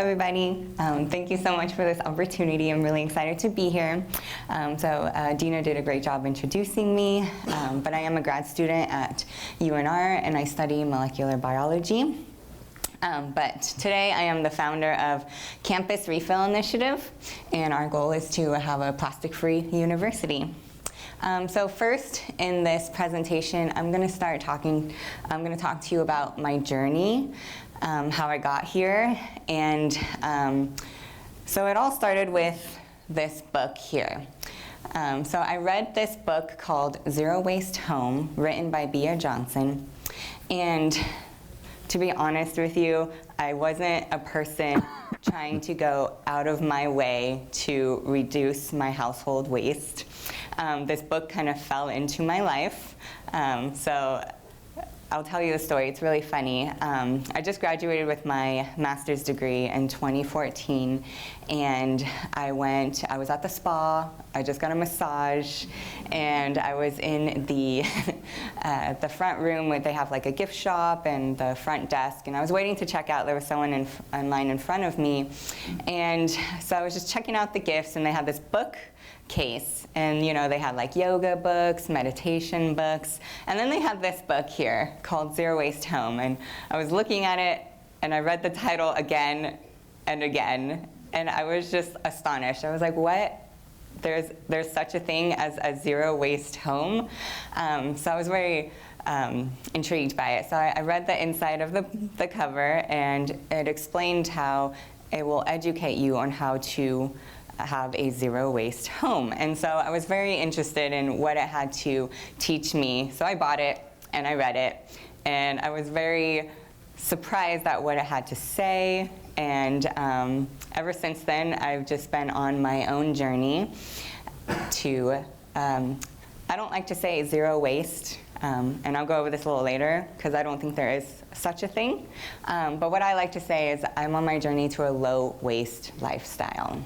everybody. Thank you so much for this opportunity. I'm really excited to be here. Dina did a great job introducing me, but I am a grad student at UNR and I study molecular biology. But today I am the founder of Campus Refill Initiative, and our goal is to have a plastic-free university. So first in this presentation, I'm going to talk to you about my journey, how I got here, and so it all started with this book here. So I read this book called Zero Waste Home, written by Bea Johnson, and to be honest with you, I wasn't a person trying to go out of my way to reduce my household waste. This book kind of fell into my life, so I'll tell you the story. It's really funny. I just graduated with my master's degree in 2014, and I was at the spa, I just got a massage, and I was in the front room where they have like a gift shop and the front desk, and I was waiting to check out. There was someone in line in front of me, and so I was just checking out the gifts, and they had this book case, and they had like yoga books, meditation books, and then they had this book here called Zero Waste Home, and I was looking at it and I read the title again and again, and I was just astonished. I was like, what? There's such a thing as a zero waste home? So I was very intrigued by it. So I read the inside of the cover, and it explained how it will educate you on how to have a zero waste home. And so I was very interested in what it had to teach me. So I bought it and I read it, and I was very surprised at what it had to say. And ever since then, I've just been on my own journey to, I don't like to say zero waste, and I'll go over this a little later because I don't think there is such a thing. But what I like to say is I'm on my journey to a low waste lifestyle.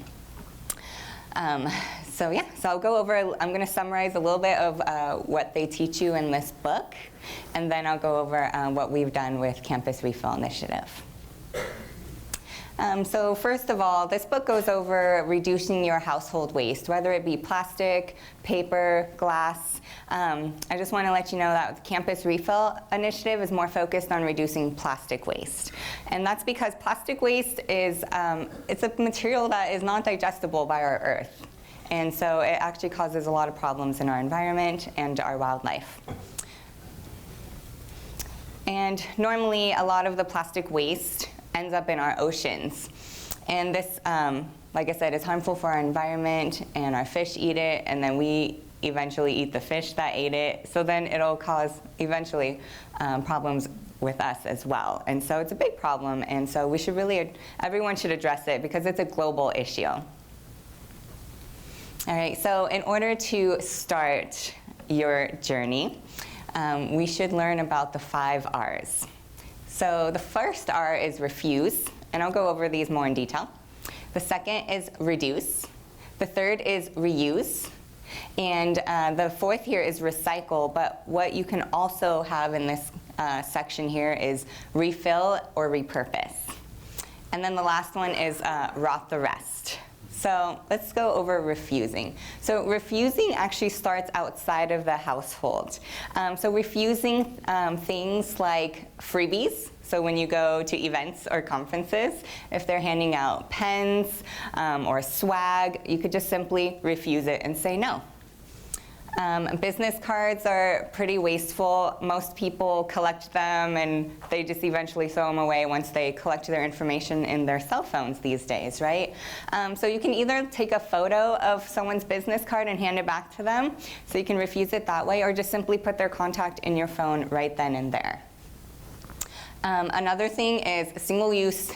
So I'll go over, I'm going to summarize a little bit of what they teach you in this book, and then I'll go over what we've done with Campus Refill Initiative. So first of all, this book goes over reducing your household waste, whether it be plastic, paper, glass. I just want to let you know that the Campus Refill Initiative is more focused on reducing plastic waste. And that's because plastic waste is it's a material that is not digestible by our earth. And so it actually causes a lot of problems in our environment and our wildlife. And normally, a lot of the plastic waste ends up in our oceans. And this, like I said, is harmful for our environment, and our fish eat it, and then we eventually eat the fish that ate it. So then it'll cause, eventually, problems with us as well. And so it's a big problem, and so we should everyone should address it because it's a global issue. All right, so in order to start your journey, we should learn about the 5 R's. So the first R is refuse, and I'll go over these more in detail. The second is reduce. The third is reuse. And the fourth here is recycle, but what you can also have in this section here is refill or repurpose. And then the last one is rot the rest. So let's go over refusing. So refusing actually starts outside of the household. So refusing things like freebies. So when you go to events or conferences, if they're handing out pens or swag, you could just simply refuse it and say no. Business cards are pretty wasteful. Most people collect them and they just eventually throw them away once they collect their information in their cell phones these days, right? So you can either take a photo of someone's business card and hand it back to them, so you can refuse it that way, or just simply put their contact in your phone right then and there. Another thing is single-use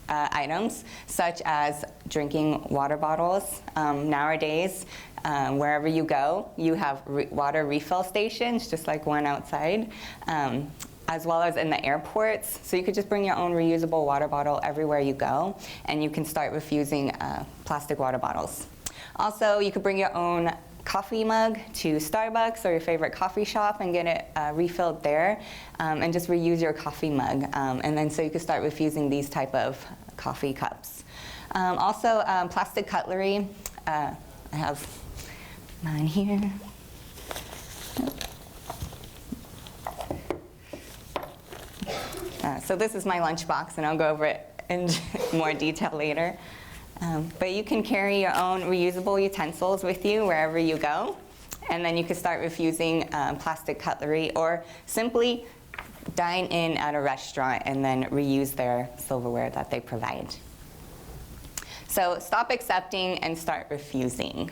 items, such as drinking water bottles. Nowadays, wherever you go, you have water refill stations, just like one outside, as well as in the airports. So you could just bring your own reusable water bottle everywhere you go, and you can start refusing plastic water bottles. Also, you could bring your own coffee mug to Starbucks or your favorite coffee shop and get it refilled there, and just reuse your coffee mug. And then so you can start refusing these type of coffee cups. Also, plastic cutlery. I have mine here. So this is my lunchbox, and I'll go over it in more detail later. But you can carry your own reusable utensils with you wherever you go, and then you can start refusing plastic cutlery, or simply dine in at a restaurant and then reuse their silverware that they provide. So stop accepting and start refusing.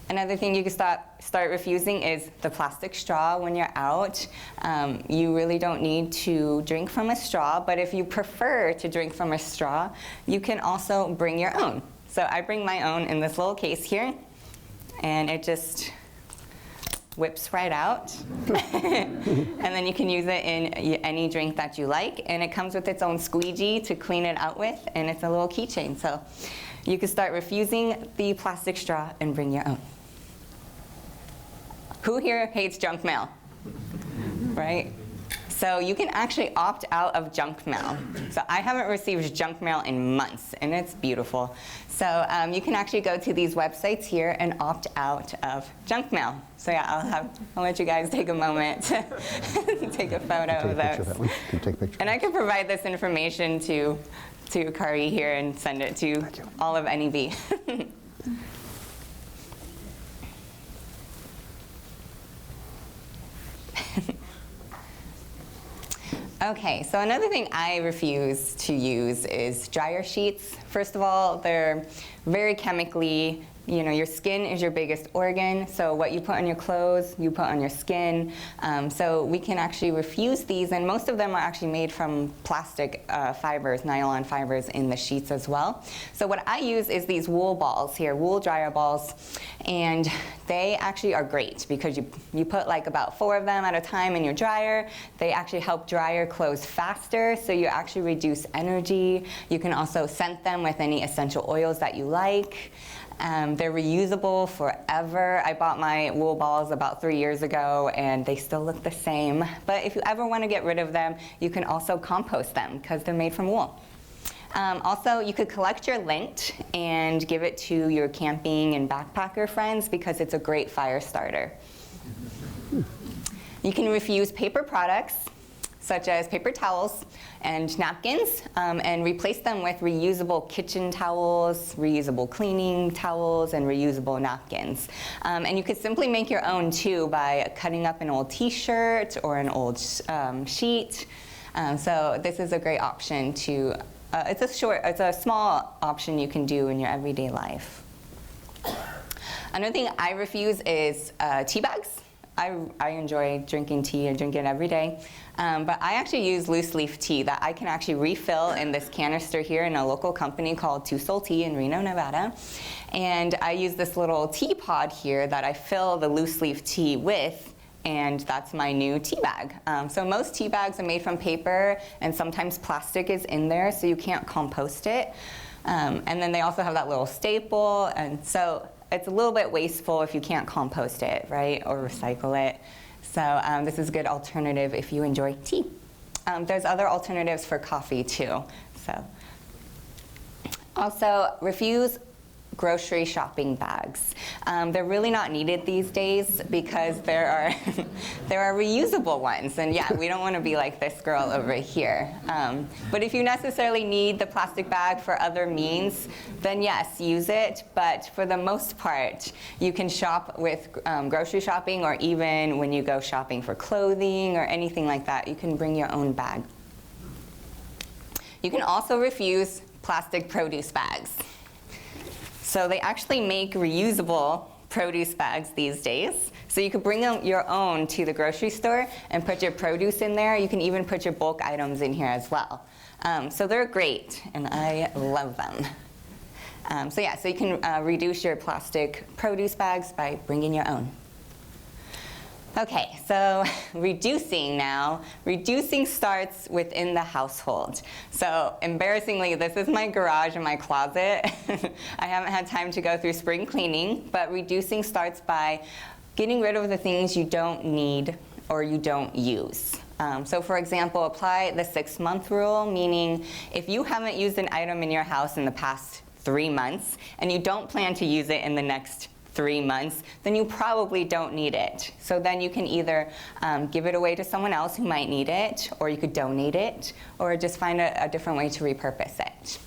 Another thing you can start refusing is the plastic straw when you're out. You really don't need to drink from a straw, but if you prefer to drink from a straw, you can also bring your own. So I bring my own in this little case here, and it just whips right out. And then you can use it in any drink that you like, and it comes with its own squeegee to clean it out with, and it's a little keychain. So you can start refusing the plastic straw and bring your own. Who here hates junk mail? Right? So you can actually opt out of junk mail. So I haven't received junk mail in months, and it's beautiful. So you can actually go to these websites here and opt out of junk mail. So yeah, I'll let you guys take a moment to take a photo of those. And I can provide this information to Kari here and send it to all of NEB. Okay, so another thing I refuse to use is dryer sheets. First of all, they're very chemically, your skin is your biggest organ, so what you put on your clothes, you put on your skin. So we can actually refuse these, and most of them are actually made from plastic fibers, nylon fibers in the sheets as well. So what I use is these wool balls here, wool dryer balls, and they actually are great because you put like about 4 of them at a time in your dryer. They actually help dry your clothes faster, so you actually reduce energy. You can also scent them with any essential oils that you like. They're reusable forever. I bought my wool balls about 3 years ago, and they still look the same. But if you ever want to get rid of them, you can also compost them because they're made from wool. Also, you could collect your lint and give it to your camping and backpacker friends because it's a great fire starter. You can refuse paper products, such as paper towels and napkins, and replace them with reusable kitchen towels, reusable cleaning towels, and reusable napkins. And you could simply make your own too by cutting up an old t-shirt or an old sheet. So this is a great option to, it's a small option you can do in your everyday life. Another thing I refuse is tea bags. I enjoy drinking tea and drink it every day. But I actually use loose leaf tea that I can actually refill in this canister here in a local company called Two Soul Tea in Reno, Nevada. And I use this little tea pod here that I fill the loose leaf tea with, and that's my new tea bag. So most tea bags are made from paper, and sometimes plastic is in there, so you can't compost it. And then they also have that little staple, and so it's a little bit wasteful if you can't compost it, right, or recycle it. So this is a good alternative if you enjoy tea. There's other alternatives for coffee too. So also, refuse grocery shopping bags. They're really not needed these days because there are reusable ones, and yeah, we don't want to be like this girl over here. But if you necessarily need the plastic bag for other means, then yes, use it. But for the most part, you can shop with grocery shopping, or even when you go shopping for clothing or anything like that, you can bring your own bag. You can also refuse plastic produce bags. So they actually make reusable produce bags these days. So you could bring your own to the grocery store and put your produce in there. You can even put your bulk items in here as well. So they're great, and I love them. So yeah, so you can reduce your plastic produce bags by bringing your own. Okay, so reducing now. Reducing starts within the household. So embarrassingly, this is my garage and my closet. I haven't had time to go through spring cleaning, but reducing starts by getting rid of the things you don't need or you don't use. So for example, apply the 6-month rule, meaning if you haven't used an item in your house in the past 3 months and you don't plan to use it in the next 3 months, then you probably don't need it. So then you can either give it away to someone else who might need it, or you could donate it, or just find a different way to repurpose it.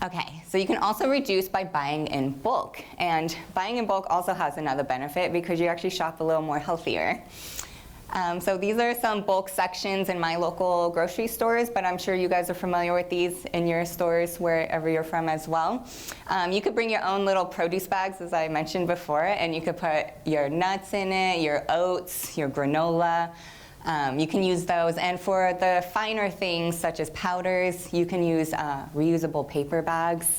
Okay, so you can also reduce by buying in bulk. And buying in bulk also has another benefit because you actually shop a little more healthier. So these are some bulk sections in my local grocery stores, but I'm sure you guys are familiar with these in your stores wherever you're from as well. You could bring your own little produce bags, as I mentioned before, and you could put your nuts in it, your oats, your granola. You can use those, and for the finer things such as powders, you can use reusable paper bags.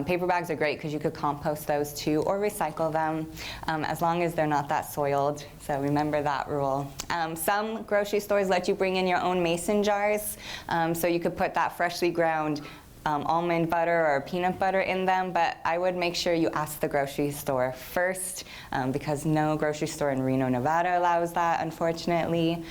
Paper bags are great because you could compost those too or recycle them as long as they're not that soiled, so remember that rule. Some grocery stores let you bring in your own mason jars, so you could put that freshly ground almond butter or peanut butter in them, but I would make sure you ask the grocery store first because no grocery store in Reno, Nevada allows that, unfortunately.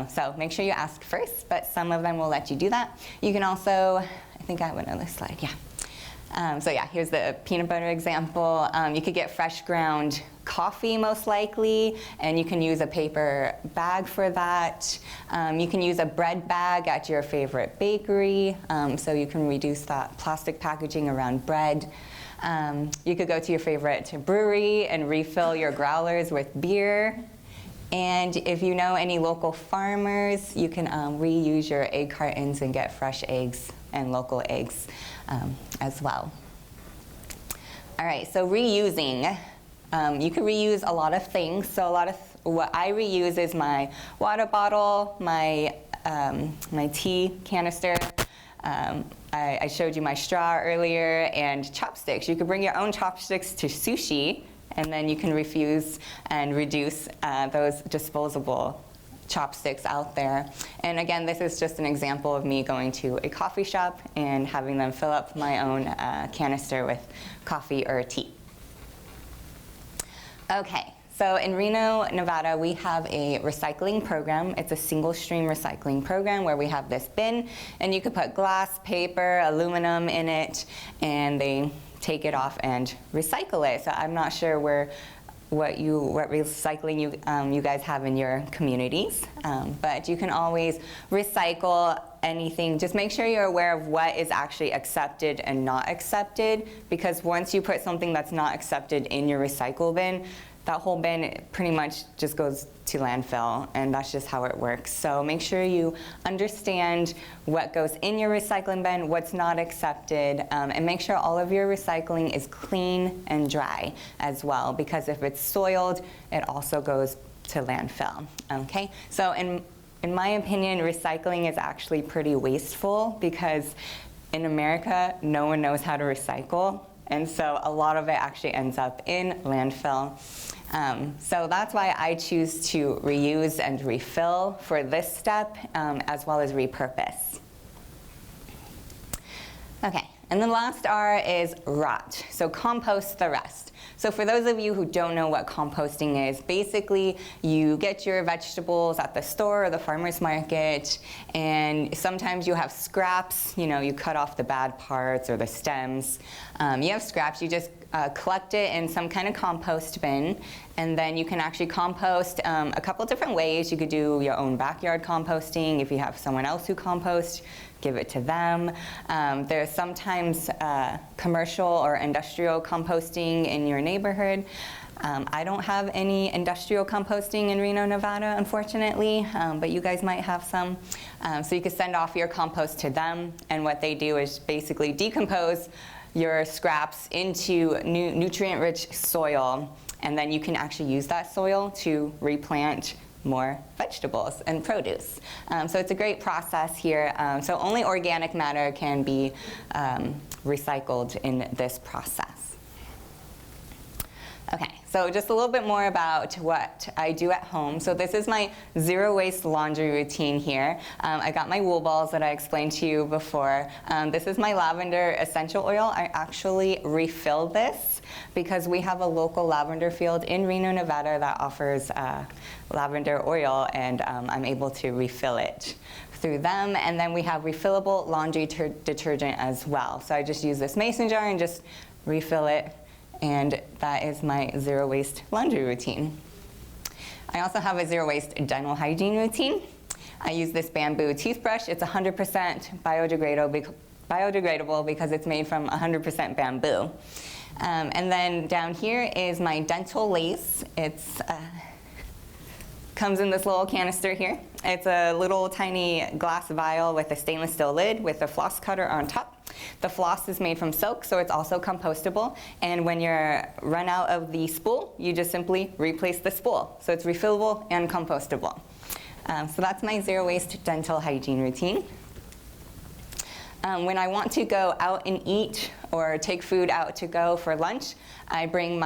So make sure you ask first, but some of them will let you do that. You can also, I think I have another slide, yeah. So yeah, here's the peanut butter example. You could get fresh ground coffee most likely, and you can use a paper bag for that. You can use a bread bag at your favorite bakery, so you can reduce that plastic packaging around bread. You could go to your favorite brewery and refill your growlers with beer. And if you know any local farmers, you can reuse your egg cartons and get fresh eggs and local eggs as well. All right, so reusing. You can reuse a lot of things. So what I reuse is my water bottle, my tea canister. I showed you my straw earlier, and chopsticks. You could bring your own chopsticks to sushi, and then you can refuse and reduce those disposable chopsticks out there. And again, this is just an example of me going to a coffee shop and having them fill up my own canister with coffee or tea. Okay, so in Reno, Nevada, we have a recycling program. It's a single stream recycling program where we have this bin, and you could put glass, paper, aluminum in it, and they take it off and recycle it. So I'm not sure what recycling you guys have in your communities, but you can always recycle anything. Just make sure you're aware of what is actually accepted and not accepted, because once you put something that's not accepted in your recycle bin, that whole bin pretty much just goes to landfill, and that's just how it works. So make sure you understand what goes in your recycling bin, what's not accepted, and make sure all of your recycling is clean and dry as well, because if it's soiled, it also goes to landfill. Okay, so in my opinion, recycling is actually pretty wasteful because in America, no one knows how to recycle. And so a lot of it actually ends up in landfill. So that's why I choose to reuse and refill for this step, as well as repurpose. Okay, and the last R is rot. So compost the rest. So for those of you who don't know what composting is, basically you get your vegetables at the store or the farmer's market, and sometimes you have scraps. You know, you cut off the bad parts or the stems. You have scraps, you just collect it in some kind of compost bin, and then you can actually compost a couple different ways. You could do your own backyard composting. If you have someone else who composts, give it to them. There's sometimes commercial or industrial composting in your neighborhood. I don't have any industrial composting in Reno, Nevada, unfortunately, but you guys might have some. So you could send off your compost to them, and what they do is basically decompose your scraps into nutrient-rich soil, and then you can actually use that soil to replant more vegetables and produce. So it's a great process here. So only organic matter can be recycled in this process. Okay, so just a little bit more about what I do at home. So this is my zero waste laundry routine here. I got my wool balls that I explained to you before. This is my lavender essential oil. I actually refill this because we have a local lavender field in Reno, Nevada that offers lavender oil, and I'm able to refill it through them. And then we have refillable laundry detergent as well. So I just use this mason jar and just refill it. And that is my zero waste laundry routine. I also have a zero waste dental hygiene routine. I use this bamboo toothbrush. It's 100% biodegradable because it's made from 100% bamboo. And then down here is my dental lace. It's comes in this little canister here. It's a little tiny glass vial with a stainless steel lid with a floss cutter on top. The floss is made from silk, so it's also compostable. And when you're run out of the spool, you just simply replace the spool. So it's refillable and compostable. So that's my zero waste dental hygiene routine. When I want to go out and eat or take food out to go for lunch, I bring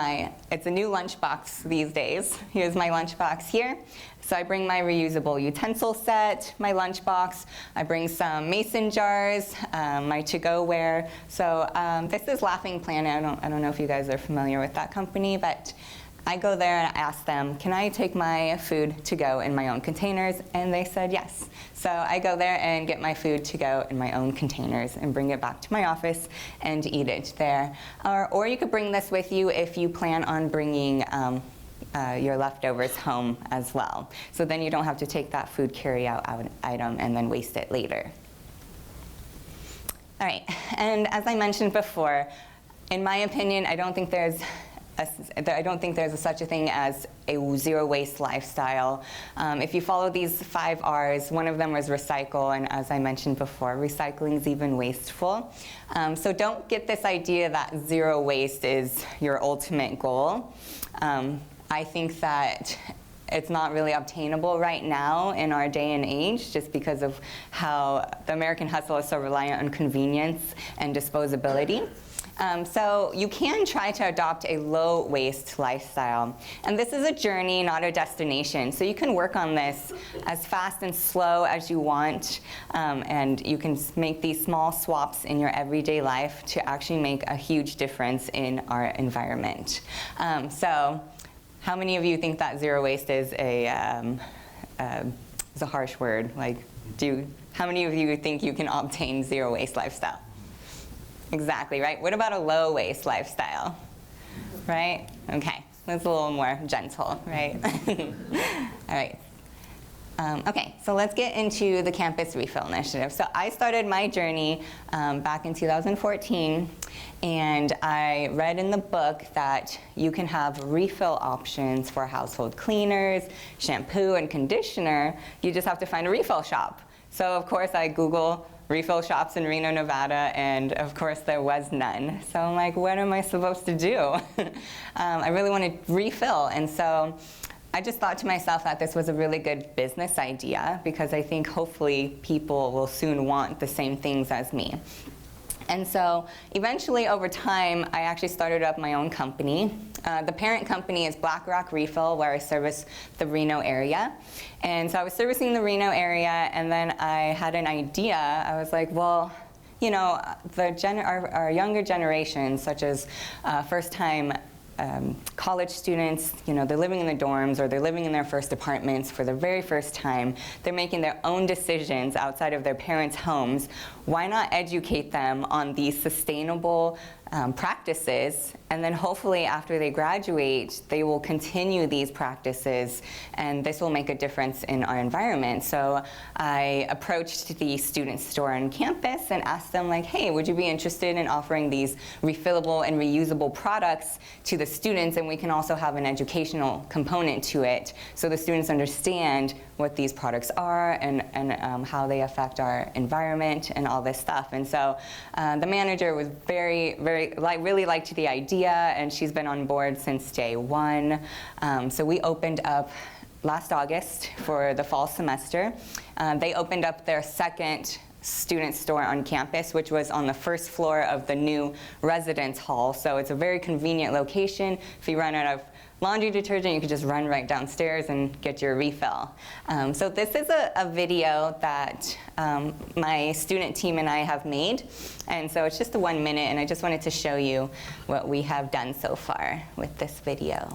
it's a new lunch box these days. Here's my lunch box here. So I bring my reusable utensil set, my lunch box. I bring some mason jars, my to-go-ware. So this is Laughing Planet. I don't know if you guys are familiar with that company, but I go there and I ask them, can I take my food to go in my own containers? And they said yes. So I go there and get my food to go in my own containers and bring it back to my office and eat it there. Or you could bring this with you if you plan on bringing your leftovers home as well. So then you don't have to take that food carry-out item and then waste it later. All right, and as I mentioned before, in my opinion, I don't think there's such a thing as a zero waste lifestyle. If you follow these 5 R's, one of them was recycle, and as I mentioned before, recycling is even wasteful. So don't get this idea that zero waste is your ultimate goal. I think that it's not really obtainable right now in our day and age, just because of how the American hustle is so reliant on convenience and disposability. So you can try to adopt a low waste lifestyle. And this is a journey, not a destination. So you can work on this as fast and slow as you want. And you can make these small swaps in your everyday life to actually make a huge difference in our environment. So how many of you think that zero waste is a harsh word? Like, how many of you think you can obtain zero waste lifestyle? Exactly, right? What about a low waste lifestyle? Right? Okay, that's a little more gentle, right? All right. Okay, so let's get into the Campus Refill Initiative. So I started my journey back in 2014, and I read in the book that you can have refill options for household cleaners, shampoo, and conditioner. You just have to find a refill shop. So of course I Google refill shops in Reno, Nevada, and of course there was none. So I'm like, what am I supposed to do? I really want to refill, and so I just thought to myself that this was a really good business idea, because I think hopefully people will soon want the same things as me. And so eventually over time, I actually started up my own company. The parent company is Black Rock Refill, where I service the Reno area. And so I was servicing the Reno area, and then I had an idea. I was like, well, you know, our younger generation, such as first-time college students, you know, they're living in the dorms or they're living in their first apartments for the very first time. They're making their own decisions outside of their parents' homes. Why not educate them on these sustainable practices, and then hopefully after they graduate, they will continue these practices, and this will make a difference in our environment. So I approached the student store on campus and asked them, like, hey, would you be interested in offering these refillable and reusable products to the students, and we can also have an educational component to it, so the students understand what these products are and how they affect our environment and all this stuff. And so the manager was really liked the idea, and she's been on board since day one. So we opened up last August for the fall semester. They opened up their second student store on campus, which was on the first floor of the new residence hall. So it's a very convenient location. If you run out of laundry detergent, you can just run right downstairs and get your refill. So this is a video that my student team and I have made. And so it's just a 1 minute, and I just wanted to show you what we have done so far with this video.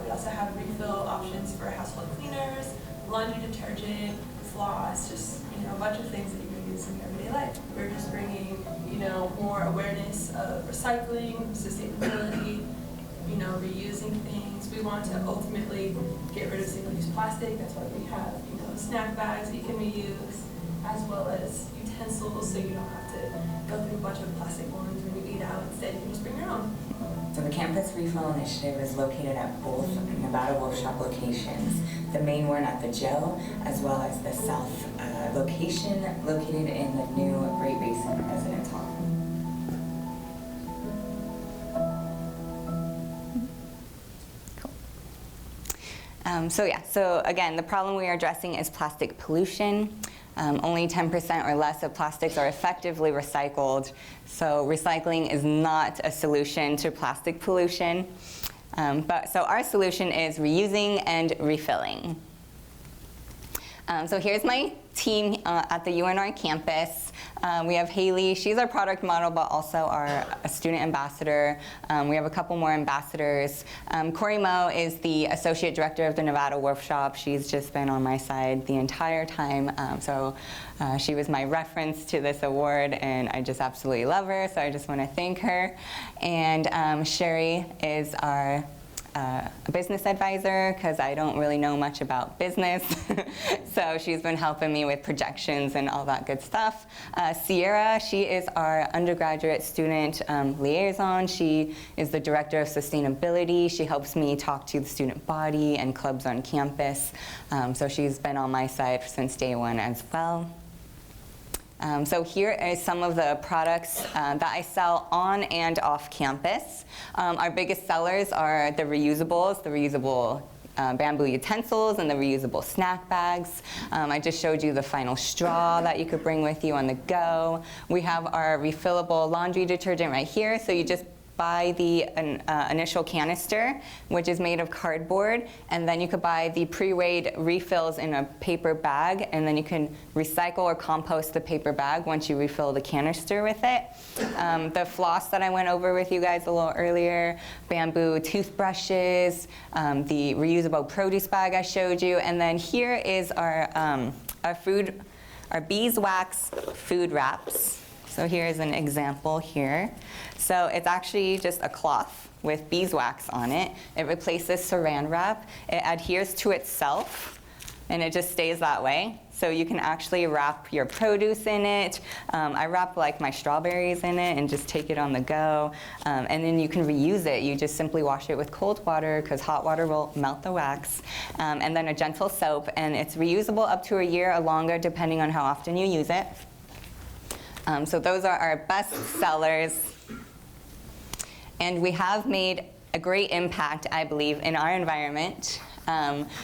We also have refill options for household cleaners, laundry detergent, floss, just a bunch of things that you can use in your everyday life. We're just bringing more awareness of recycling, sustainability, reusing things. We want to ultimately get rid of single-use plastic. That's why we have snack bags that you can reuse, as well as utensils, so you don't have to go through a bunch of plastic ones when you eat out. Instead, you can just bring your own. So the Campus Refill Initiative is located at both Nevada Workshop locations, the main one at the Joe, as well as the South location located in the new Great Basin Residence Hall. So again, the problem we are addressing is plastic pollution. Only 10% or less of plastics are effectively recycled. So recycling is not a solution to plastic pollution. So our solution is reusing and refilling. So here's my team at the UNR campus. We have Haley, she's our product model, but also a student ambassador. We have a couple more ambassadors. Corey Moe is the associate director of the Nevada Workshop. She's just been on my side the entire time. She was my reference to this award, and I just absolutely love her, so I just want to thank her. And Sherry is our a business advisor, because I don't really know much about business. So she's been helping me with projections and all that good stuff. Sierra, she is our undergraduate student liaison. She is the director of sustainability. She helps me talk to the student body and clubs on campus. So she's been on my side since day one as well. So here is some of the products that I sell on and off campus. Our biggest sellers are the reusables, the reusable bamboo utensils and the reusable snack bags. I just showed you the final straw that you could bring with you on the go. We have our refillable laundry detergent right here. So you just buy the initial canister, which is made of cardboard, and then you could buy the pre-weighed refills in a paper bag, and then you can recycle or compost the paper bag once you refill the canister with it. The floss that I went over with you guys a little earlier, bamboo toothbrushes, the reusable produce bag I showed you, and then here is our beeswax food wraps. So here's an example here. So it's actually just a cloth with beeswax on it. It replaces saran wrap. It adheres to itself, and it just stays that way. So you can actually wrap your produce in it. I wrap like my strawberries in it and just take it on the go. And then you can reuse it. You just simply wash it with cold water, because hot water will melt the wax. And then a gentle soap, and it's reusable up to a year or longer depending on how often you use it. So those are our best sellers. And we have made a great impact, I believe, in our environment.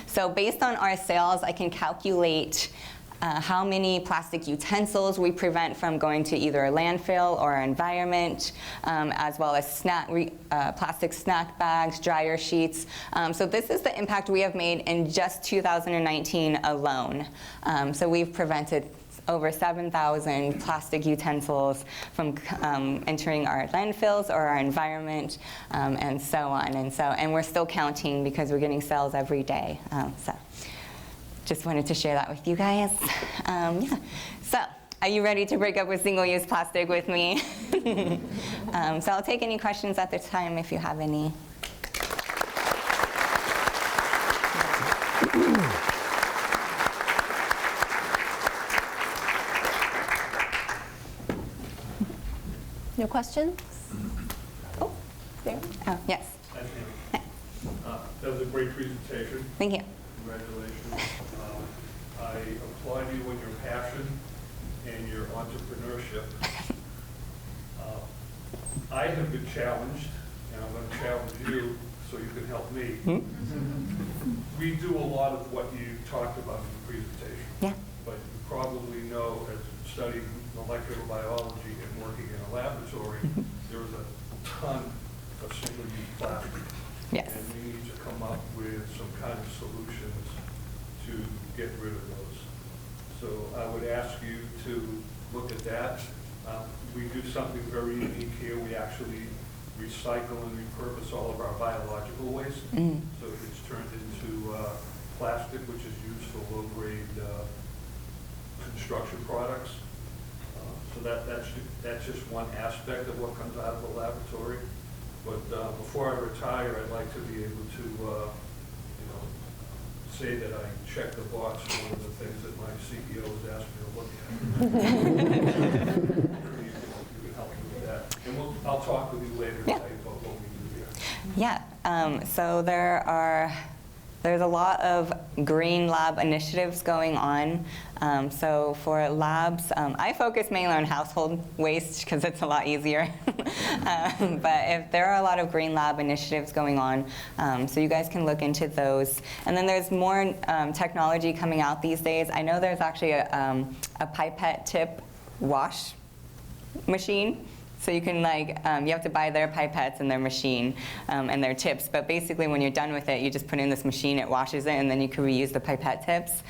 So based on our sales, I can calculate how many plastic utensils we prevent from going to either a landfill or our environment, as well as plastic snack bags, dryer sheets. So this is the impact we have made in just 2019 alone. So we've prevented over 7,000 plastic utensils from entering our landfills or our environment, and so on. And we're still counting, because we're getting sales every day. So just wanted to share that with you guys. So are you ready to break up with single-use plastic with me? So I'll take any questions at this time if you have any. No questions? Oh, there. Oh, yes. That was a great presentation. Thank you. Congratulations. I applaud you on your passion and your entrepreneurship. I have been challenged, and I'm going to challenge you so you can help me. We do a lot of what you talked about in the presentation. Yeah. But you probably know, as studying molecular biology and working in a laboratory, there's a ton of single-use plastic. Yes. And we need to come up with some kind of solutions to get rid of those. So I would ask you to look at that. We do something very unique here. We actually recycle and repurpose all of our biological waste. So it's turned into plastic, which is used for low-grade construction products. So that's just one aspect of what comes out of the laboratory. But before I retire, I'd like to be able to, say that I checked the box for one of the things that my CEO has asked me to look at. You can help me with that. And I'll talk with you later tonight about what we do here. Yeah, so there's a lot of green lab initiatives going on. So for labs, I focus mainly on household waste because it's a lot easier. But if there are a lot of green lab initiatives going on, so you guys can look into those. And then there's more technology coming out these days. I know there's actually a pipette tip wash machine. So you can you have to buy their pipettes and their machine and their tips. But basically when you're done with it, you just put in this machine, it washes it, and then you can reuse the pipette tips.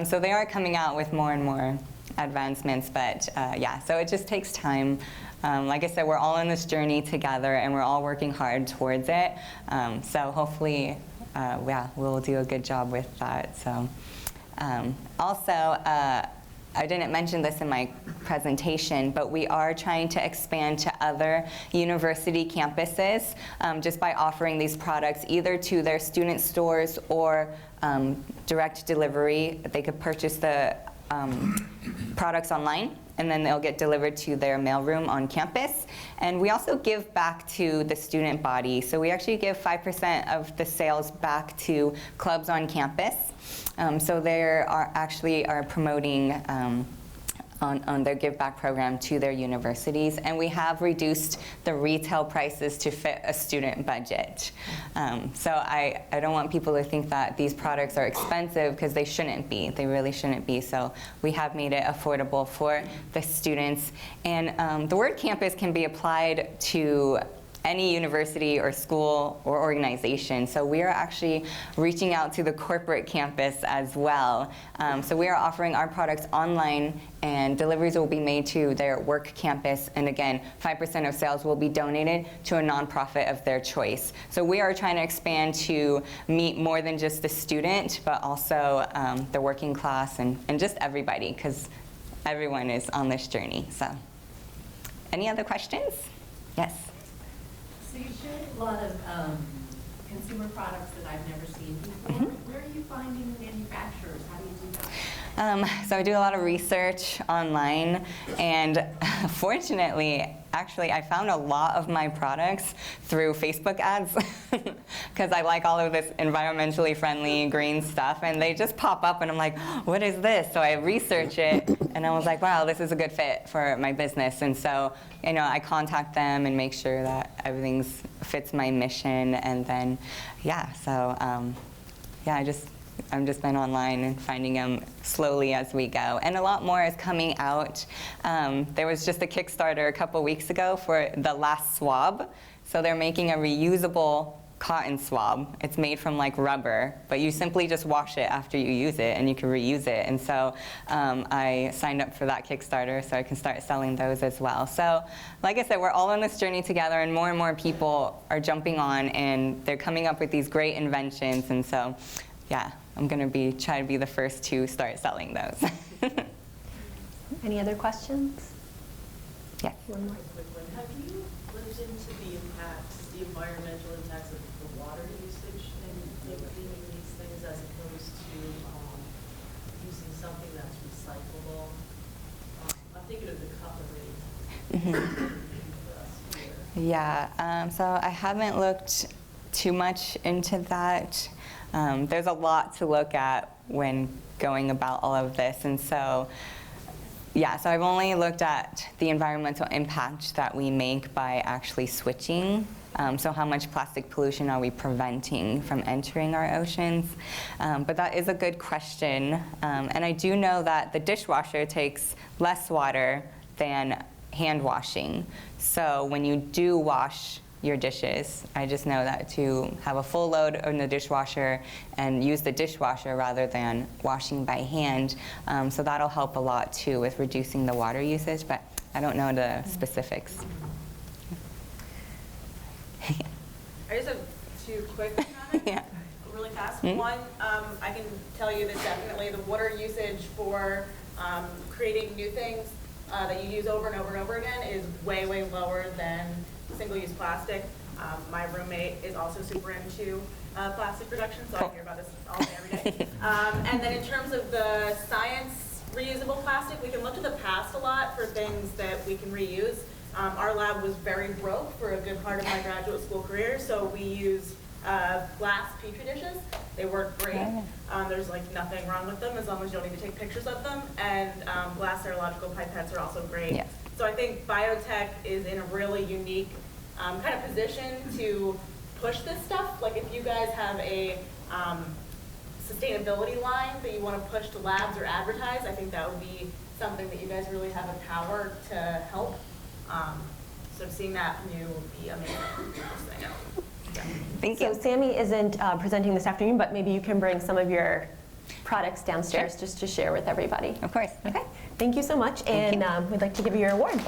So they are coming out with more and more advancements. But yeah, so it just takes time. Like I said, we're all on this journey together, and we're all working hard towards it. So hopefully, yeah, we'll do a good job with that. So also, I didn't mention this in my presentation, but we are trying to expand to other university campuses just by offering these products either to their student stores or direct delivery. They could purchase the products online, and then they'll get delivered to their mailroom on campus. And we also give back to the student body. So we actually give 5% of the sales back to clubs on campus. So they are promoting on their give back program to their universities, and we have reduced the retail prices to fit a student budget. So I don't want people to think that these products are expensive, because they shouldn't be. They really shouldn't be. So we have made it affordable for the students. And the word campus can be applied to any university or school or organization. So we are actually reaching out to the corporate campus as well. So we are offering our products online, and deliveries will be made to their work campus. And again, 5% of sales will be donated to a nonprofit of their choice. So we are trying to expand to meet more than just the student, but also the working class and just everybody, because everyone is on this journey. So any other questions? Yes. So you showed a lot of consumer products that I've never seen before. Where are you finding the manufacturers? How do you do that? So I do a lot of research online, and fortunately, actually, I found a lot of my products through Facebook ads because I like all of this environmentally friendly green stuff, and they just pop up, and I'm like, what is this? So I research it, and I was like, wow, this is a good fit for my business. And so, I contact them and make sure that everything fits my mission, and then, yeah, so, yeah, I'm just been online and finding them slowly as we go. And a lot more is coming out. There was just a Kickstarter a couple weeks ago for the last swab. So they're making a reusable cotton swab. It's made from rubber, but you simply just wash it after you use it, and you can reuse it. And so I signed up for that Kickstarter so I can start selling those as well. So like I said, we're all on this journey together, and more people are jumping on, and they're coming up with these great inventions. And so, yeah, I'm going to try to be the first to start selling those. Any other questions? Yes. One more. Have you looked into the environmental impacts of the water usage in cleaning these things, as opposed to using something that's recyclable? I'm thinking of the cutlery. Yeah, so I haven't looked too much into that. There's a lot to look at when going about all of this, and so Yeah, so I've only looked at the environmental impact that we make by actually switching. So how much plastic pollution are we preventing from entering our oceans? But that is a good question. And I do know that the dishwasher takes less water than hand washing. So when you do wash your dishes, I just know that to have a full load in the dishwasher and use the dishwasher rather than washing by hand. So that'll help a lot too with reducing the water usage, but I don't know the specifics. I just have two quick comments, Yeah. really fast. Mm-hmm. One, I can tell you that definitely the water usage for creating new things that you use over and over and over again is way, way lower than single-use plastic. My roommate is also super into plastic reduction, so I hear about this all day, every day. And then in terms of the science reusable plastic, we can look to the past a lot for things that we can reuse. Our lab was very broke for a good part of my graduate school career, so we used glass petri dishes. They work great. There's like nothing wrong with them as long as you don't need to take pictures of them. And glass serological pipettes are also great. Yes. So I think biotech is in a really unique kind of position to push this stuff. Like if you guys have a sustainability line that you want to push to labs or advertise, I think that would be something that you guys really have a power to help. So seeing that from you would be amazing. Yeah. Thank So you. Sammy isn't presenting this afternoon, but maybe you can bring some of your products downstairs Sure. just to share with everybody. Of course. Okay, thank you so much, Thank and you. we'd like to give you your award.